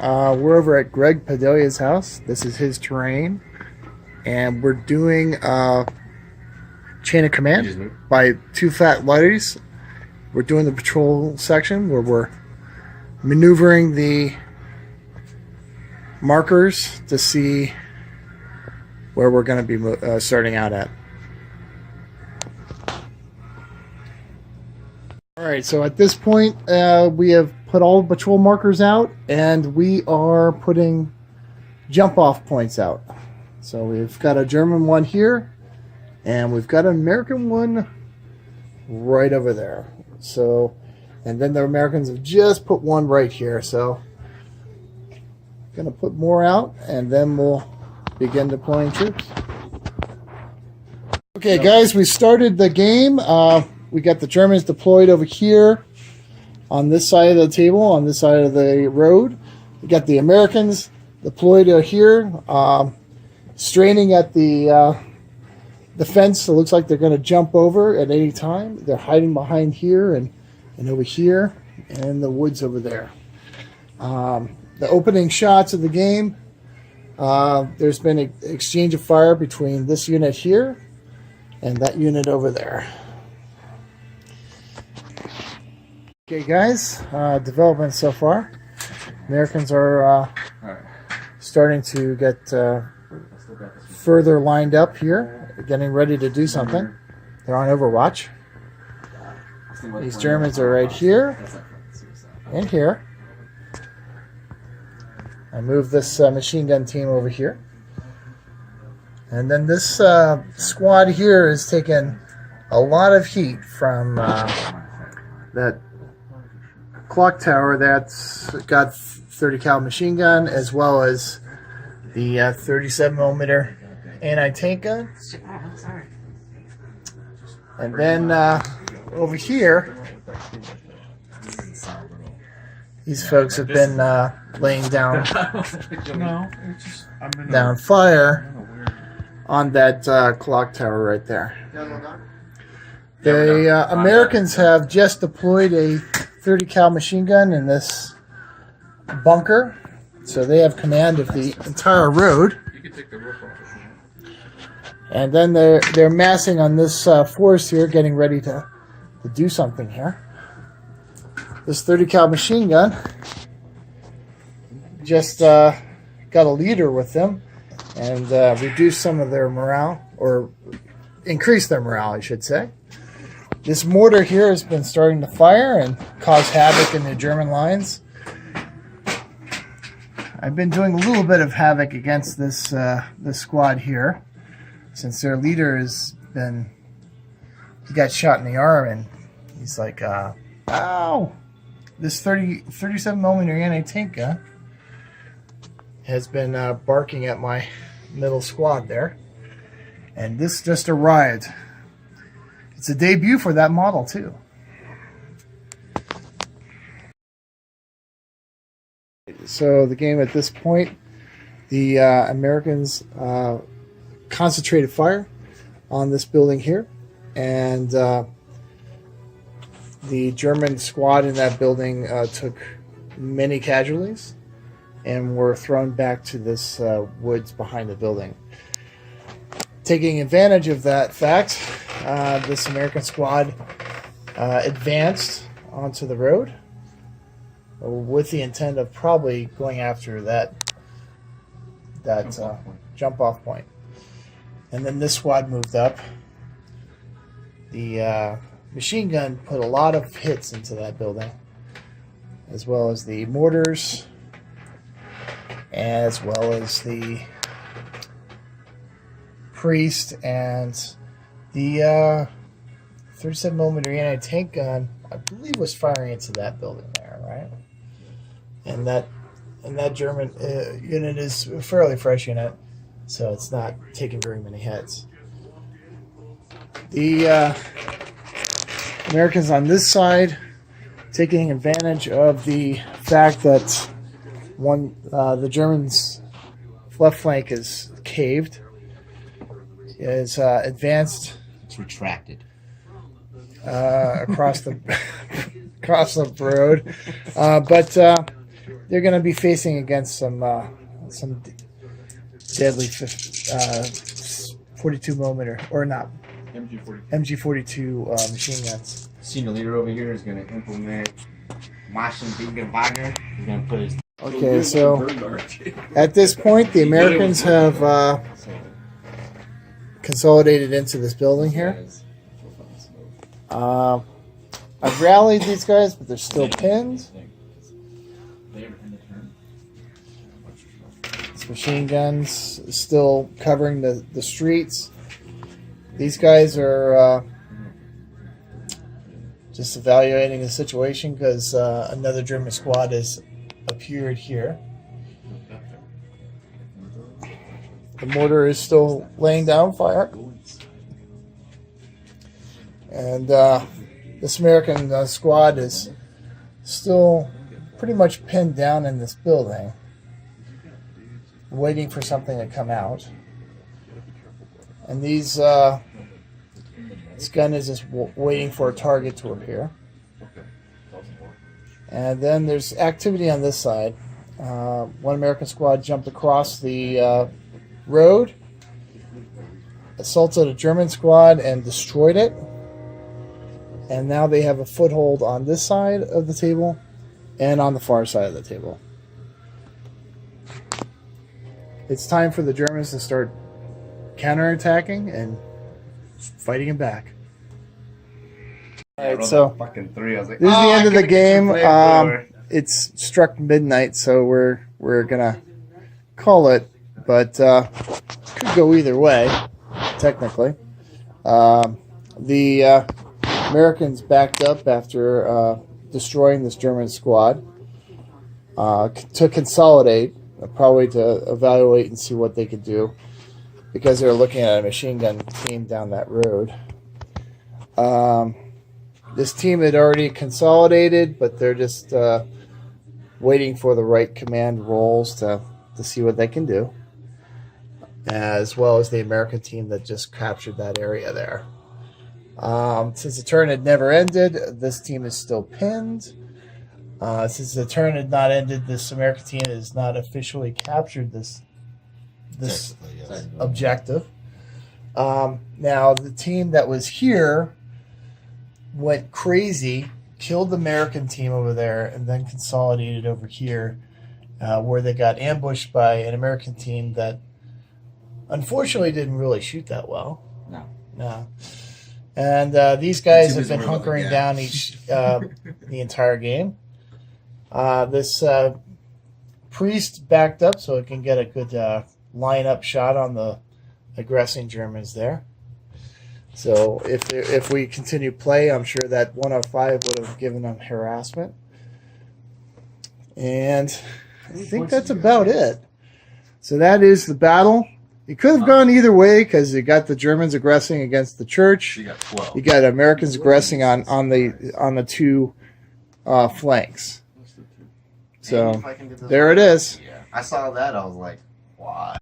We're over at Greg Padelia's house. This is his terrain, and we're doing chain of command by two fat ladies. We're doing the patrol section where we're maneuvering the markers to see where we're going to be starting out at. All right, so at this point, we have put all patrol markers out, and we are putting jump-off points out. So we've got a German one here, and we've got an American one right over there. So, and then the Americans have just put one right here. So, going to put more out, and then we'll begin deploying troops. Okay, guys, we started the game. We got the Germans deployed over here on this side of the table, on this side of the road. We got the Americans deployed here, straining at the fence. It looks like they're going to jump over at any time. They're hiding behind here and over here and in the woods over there. The opening shots of the game, there's been an exchange of fire between this unit here and that unit over there. Okay, guys, development so far. Americans are starting to get further lined up here, getting ready to do something. They're on Overwatch. These Germans are right here and here. I move this machine gun team over here. And then this squad here has taken a lot of heat from that clock tower that's got 30 cal machine gun, as well as the 37 millimeter anti-tank gun. And then over here, these folks have been laying down fire on that clock tower right there. The Americans have just deployed a 30 cal machine gun in this bunker, so they have command of the entire road. And then they're massing on this forest here, getting ready to do something here. This 30 cal machine gun just got a leader with them and reduced some of their morale, or increased their morale, I should say. This mortar here has been starting to fire and cause havoc in the German lines. I've been doing a little bit of havoc against this squad here, since their leader he got shot in the arm, and he's like, ow! This 37 millimeter anti-tank gun has been barking at my middle squad there. And this just arrived. It's a debut for that model, too. So the game at this point, the Americans concentrated fire on this building here, and the German squad in that building took many casualties and were thrown back to this woods behind the building. Taking advantage of that fact, this American squad advanced onto the road with the intent of probably going after that jump-off point. And then this squad moved up. The machine gun put a lot of hits into that building, as well as the mortars, as well as the priest, and the 37 millimeter anti-tank gun, I believe, was firing into that building there, right? And that German unit is a fairly fresh unit, so it's not taking very many hits. The Americans on this side taking advantage of the fact that the Germans' left flank is caved, is advanced. It's retracted. Across the road, but they're going to be facing against some deadly 42 millimeter or not MG42 machine guns. Senior leader over here is going to implement Maschinenwagner. He's going to put his. Okay, so at this point, the Americans have consolidated into this building here. I've rallied these guys, but they're still pinned. These machine guns still covering the streets. These guys are just evaluating the situation because another German squad has appeared here. The mortar is still laying down fire. And this American squad is still pretty much pinned down in this building, waiting for something to come out. And this gun is just waiting for a target to appear. And then there's activity on this side. One American squad jumped across the road, assaulted a German squad, and destroyed it. And now they have a foothold on this side of the table and on the far side of the table. It's time for the Germans to start counterattacking and fighting him back. All right, so fucking 3. I was like, this is the end of the game. It's struck midnight, so we're gonna call it, but could go either way, technically. The Americans backed up after destroying this German squad to consolidate, probably to evaluate and see what they could do, because they were looking at a machine gun team down that road. This team had already consolidated, but they're just waiting for the right command roles to see what they can do, as well as the American team that just captured that area there. Since the turn had never ended, this team is still pinned. Since the turn had not ended, this American team has not officially captured this objective. Now, the team that was here went crazy, killed the American team over there, and then consolidated over here, where they got ambushed by an American team that unfortunately didn't really shoot that well. No. And these guys have been hunkering down the entire game. This priest backed up so it can get a good line-up shot on the aggressing Germans there. So if we continue play, I'm sure that 105 would have given them harassment. And I think that's about it. So that is the battle. It could have gone either way because you got the Germans aggressing against the church. You got Americans aggressing on the two flanks. So there it is. I saw that. I was like, why?